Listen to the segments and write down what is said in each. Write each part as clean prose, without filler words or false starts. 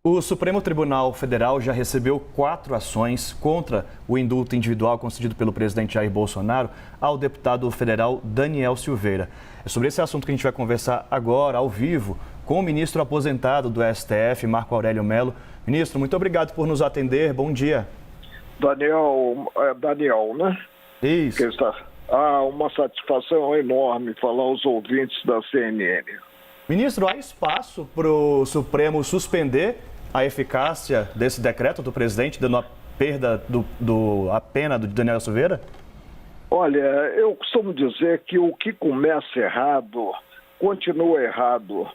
O Supremo Tribunal Federal já recebeu 4 ações contra o indulto individual concedido pelo presidente Jair Bolsonaro ao deputado federal Daniel Silveira. É sobre esse assunto que a gente vai conversar agora, ao vivo, com o ministro aposentado do STF, Marco Aurélio Mello. Ministro, muito obrigado por nos atender. Bom dia. Daniel, né? Isso. Uma satisfação enorme falar aos ouvintes da CNN. Ministro, há espaço para o Supremo suspender a eficácia desse decreto do presidente, dando a perda a pena do Daniel Silveira? Olha, eu costumo dizer que o que começa errado, continua errado.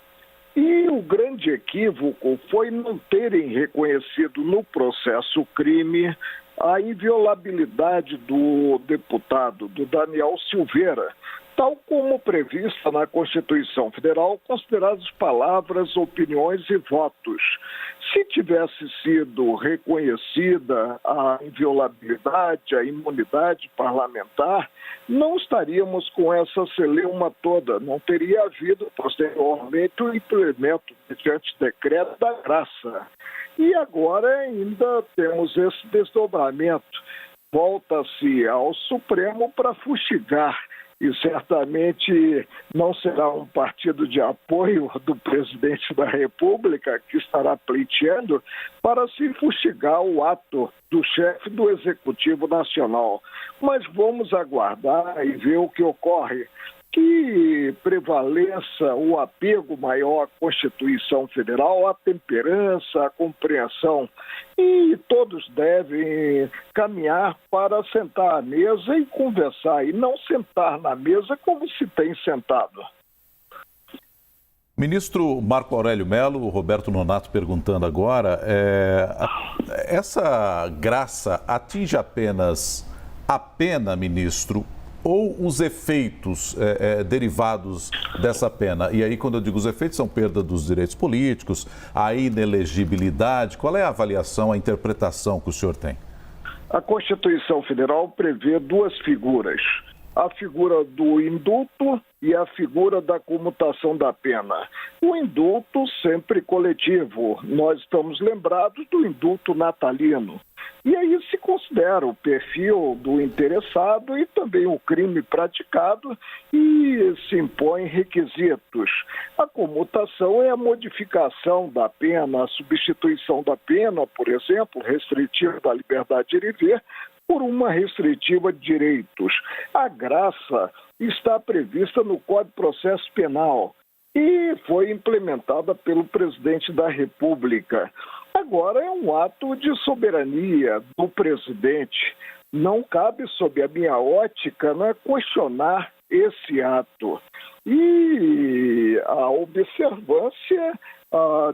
E o grande equívoco foi não terem reconhecido no processo crime a inviolabilidade do deputado, do Daniel Silveira, tal como prevista na Constituição Federal, consideradas palavras, opiniões e votos. Se tivesse sido reconhecida a inviolabilidade, a imunidade parlamentar, não estaríamos com essa celeuma toda, não teria havido posteriormente o implemento mediante decreto da graça. E agora ainda temos esse desdobramento. Volta-se ao Supremo para fustigar. E certamente não será um partido de apoio do presidente da República que estará pleiteando para se fustigar o ato do chefe do Executivo Nacional. Mas vamos aguardar e ver o que ocorre. Que prevaleça o apego maior à Constituição Federal, a temperança, a compreensão. E todos devem caminhar para sentar à mesa e conversar, e não sentar na mesa como se tem sentado. Ministro Marco Aurélio Mello, o Roberto Nonato perguntando agora, essa graça atinge apenas a pena, ministro, ou os efeitos derivados dessa pena? E aí, quando eu digo os efeitos, são perda dos direitos políticos, a inelegibilidade. Qual é a avaliação, a interpretação que o senhor tem? A Constituição Federal prevê 2 figuras. A figura do indulto e a figura da comutação da pena. O indulto sempre coletivo. Nós estamos lembrados do indulto natalino. E aí se considera o perfil do interessado e também o crime praticado e se impõem requisitos. A comutação é a modificação da pena, a substituição da pena, por exemplo, restritiva da liberdade de ir e vir, por uma restritiva de direitos. A graça está prevista no Código de Processo Penal e foi implementada pelo presidente da República. Agora é um ato de soberania do presidente. Não cabe, sob a minha ótica, questionar esse ato. E a observância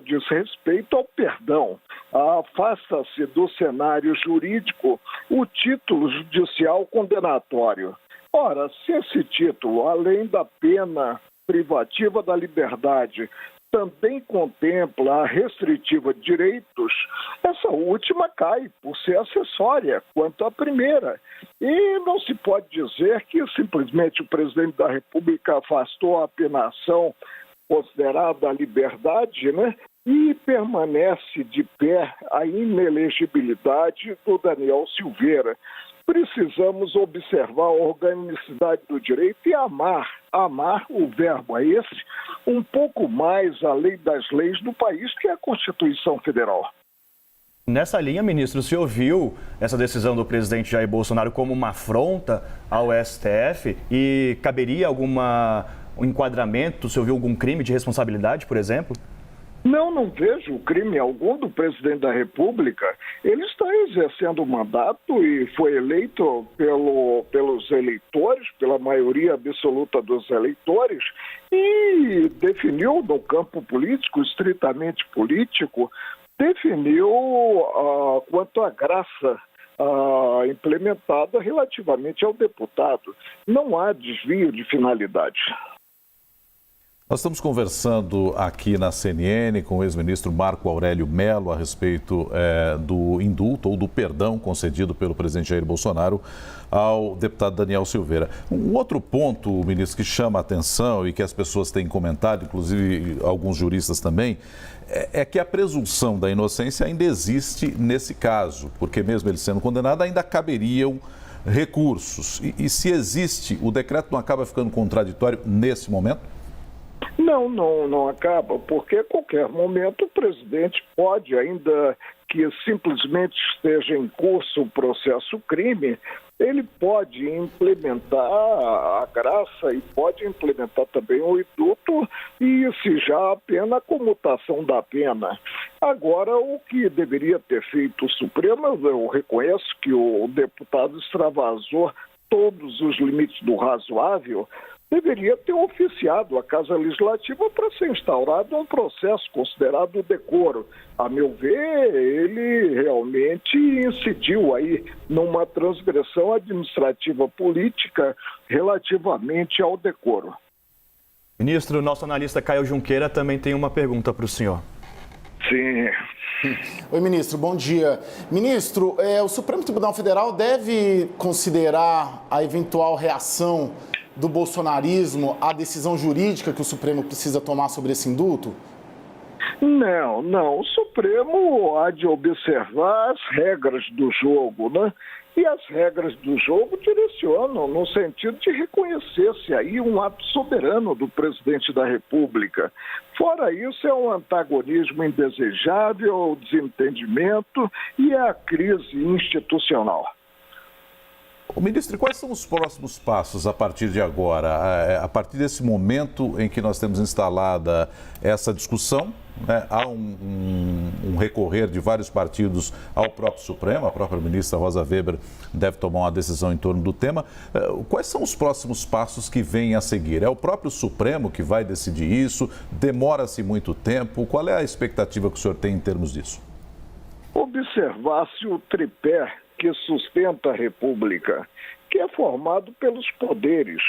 diz respeito ao perdão. Afasta-se do cenário jurídico o título judicial condenatório. Ora, se esse título, além da pena privativa da liberdade, também contempla a restritiva de direitos, essa última cai por ser acessória quanto à primeira. E não se pode dizer que simplesmente o presidente da República afastou a penação considerada a liberdade, e permanece de pé a inelegibilidade do Daniel Silveira. Precisamos observar a organicidade do direito e amar, o verbo é esse, um pouco mais a lei das leis do país, que é a Constituição Federal. Nessa linha, ministro, o senhor viu essa decisão do presidente Jair Bolsonaro como uma afronta ao STF e caberia algum enquadramento? O senhor viu algum crime de responsabilidade, por exemplo? Não vejo crime algum do presidente da República. Ele está exercendo o mandato e foi eleito pelos eleitores, pela maioria absoluta dos eleitores, e definiu no campo político, estritamente político, definiu quanto à graça implementada relativamente ao deputado. Não há desvio de finalidade. Nós estamos conversando aqui na CNN com o ex-ministro Marco Aurélio Mello a respeito do indulto ou do perdão concedido pelo presidente Jair Bolsonaro ao deputado Daniel Silveira. Um outro ponto, ministro, que chama a atenção e que as pessoas têm comentado, inclusive alguns juristas também, é que a presunção da inocência ainda existe nesse caso, porque mesmo ele sendo condenado, ainda caberiam recursos. E se existe, o decreto não acaba ficando contraditório nesse momento? Não acaba, porque a qualquer momento o presidente pode, ainda que simplesmente esteja em curso o processo crime, ele pode implementar a graça e pode implementar também o indulto e exigir apenas a comutação da pena. Agora, o que deveria ter feito o Supremo, eu reconheço que o deputado extravasou todos os limites do razoável, deveria ter oficiado a Casa Legislativa para ser instaurado um processo considerado decoro. A meu ver, ele realmente incidiu aí numa transgressão administrativa política relativamente ao decoro. Ministro, nosso analista Caio Junqueira também tem uma pergunta para o senhor. Sim. Oi, ministro, bom dia. Ministro, o Supremo Tribunal Federal deve considerar a eventual reação do bolsonarismo à decisão jurídica que o Supremo precisa tomar sobre esse indulto? Não. O Supremo há de observar as regras do jogo, né? E as regras do jogo direcionam no sentido de reconhecer-se aí um ato soberano do presidente da República. Fora isso, é um antagonismo indesejável, o desentendimento e a crise institucional. Ministro, quais são os próximos passos a partir de agora? A partir desse momento em que nós temos instalada essa discussão, né, há um recorrer de vários partidos ao próprio Supremo, a própria ministra Rosa Weber deve tomar uma decisão em torno do tema. Quais são os próximos passos que vêm a seguir? É o próprio Supremo que vai decidir isso? Demora-se muito tempo? Qual é a expectativa que o senhor tem em termos disso? Observar-se o tripé que sustenta a República, que é formado pelos poderes.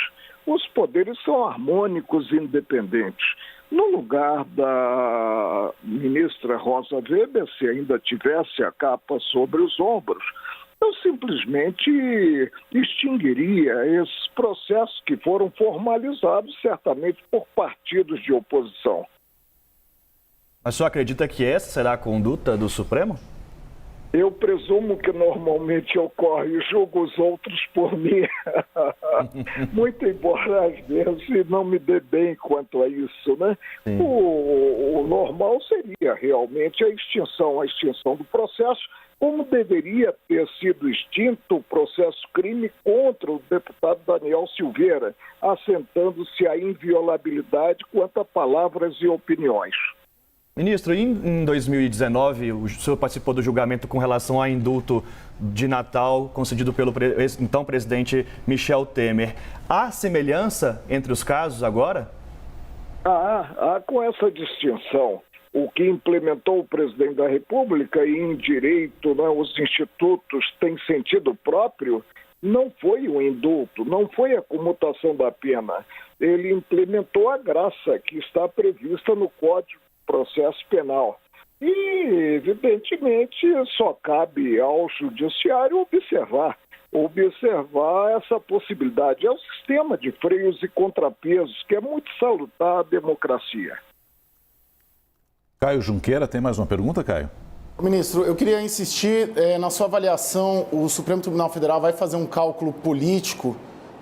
Os poderes são harmônicos e independentes. No lugar da ministra Rosa Weber, se ainda tivesse a capa sobre os ombros, eu simplesmente extinguiria esses processos que foram formalizados certamente por partidos de oposição. Mas o senhor acredita que essa será a conduta do Supremo? Eu presumo que normalmente ocorre e julgo os outros por mim. Muito embora às vezes não me dê bem quanto a isso, né? O normal seria realmente a extinção do processo, como deveria ter sido extinto o processo crime contra o deputado Daniel Silveira, assentando-se a inviolabilidade quanto a palavras e opiniões. Ministro, em 2019, o senhor participou do julgamento com relação ao indulto de Natal concedido pelo então presidente Michel Temer. Há semelhança entre os casos agora? Há com essa distinção. O que implementou o presidente da República e em direito, né, os institutos têm sentido próprio, não foi o indulto, não foi a comutação da pena. Ele implementou a graça que está prevista no Código Processo Penal. E, evidentemente, só cabe ao Judiciário observar essa possibilidade. É o sistema de freios e contrapesos que é muito salutar à democracia. Caio Junqueira, tem mais uma pergunta, Caio? Ministro, eu queria insistir, na sua avaliação, o Supremo Tribunal Federal vai fazer um cálculo político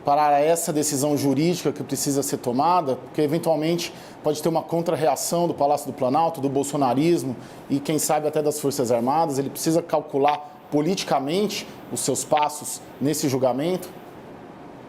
para essa decisão jurídica que precisa ser tomada, porque eventualmente pode ter uma contra-reação do Palácio do Planalto, do bolsonarismo e quem sabe até das Forças Armadas. Ele precisa calcular politicamente os seus passos nesse julgamento?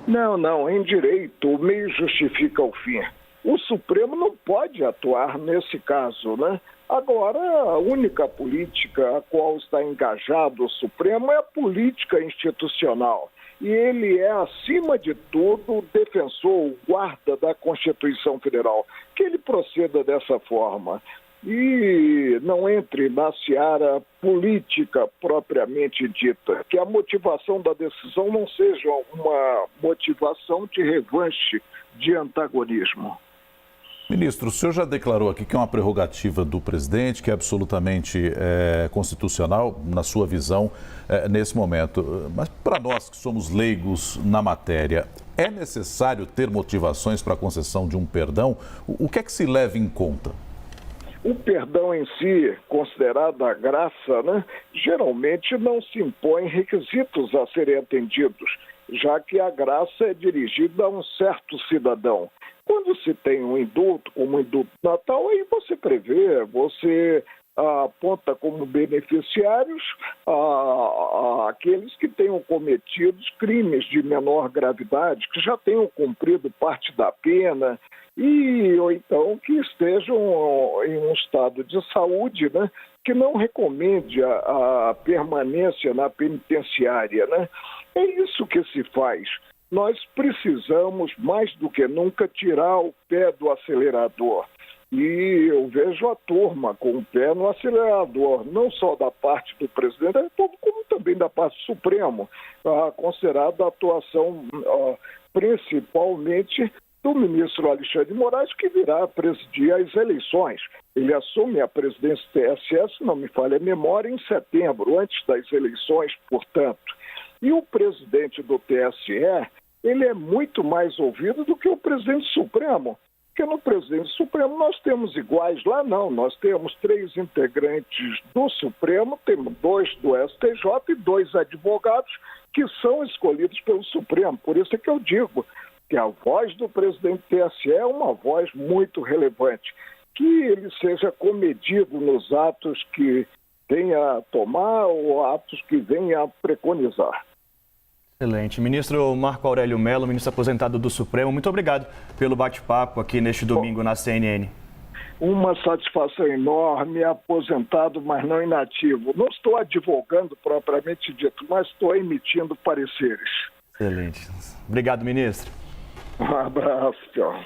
Não. Em direito, o meio justifica o fim. O Supremo não pode atuar nesse caso, né? Agora, a única política a qual está engajado o Supremo é a política institucional. E ele é, acima de tudo, o defensor, o guarda da Constituição Federal. Que ele proceda dessa forma e não entre na seara política propriamente dita. Que a motivação da decisão não seja uma motivação de revanche, de antagonismo. Ministro, o senhor já declarou aqui que é uma prerrogativa do presidente, que é absolutamente constitucional, na sua visão, nesse momento. Mas para nós que somos leigos na matéria, é necessário ter motivações para a concessão de um perdão? O que é que se leva em conta? O perdão em si, considerado a graça, né, geralmente não se impõe requisitos a serem atendidos, já que a graça é dirigida a um certo cidadão. Quando se tem um indulto, como o indulto natal, aí você prevê, você aponta como beneficiários aqueles que tenham cometido crimes de menor gravidade, que já tenham cumprido parte da pena, ou então que estejam em um estado de saúde, né, que não recomende a permanência na penitenciária, né? É isso que se faz. Nós precisamos, mais do que nunca, tirar o pé do acelerador. E eu vejo a turma com o pé no acelerador, não só da parte do presidente, como também da parte do Supremo, considerada a atuação principalmente do ministro Alexandre de Moraes, que virá presidir as eleições. Ele assume a presidência do TSE, se não me falha a memória, em setembro, antes das eleições, portanto. E o presidente do TSE, ele é muito mais ouvido do que o presidente Supremo. Porque no presidente Supremo nós temos iguais, lá não. Nós temos 3 integrantes do Supremo, temos 2 do STJ e 2 advogados que são escolhidos pelo Supremo. Por isso é que eu digo que a voz do presidente do TSE é uma voz muito relevante. Que ele seja comedido nos atos que venha a tomar ou atos que venha a preconizar. Excelente. Ministro Marco Aurélio Mello, ministro aposentado do Supremo, muito obrigado pelo bate-papo aqui neste domingo na CNN. Uma satisfação enorme, aposentado, mas não inativo. Não estou advogando propriamente dito, mas estou emitindo pareceres. Excelente. Obrigado, ministro. Um abraço, tchau.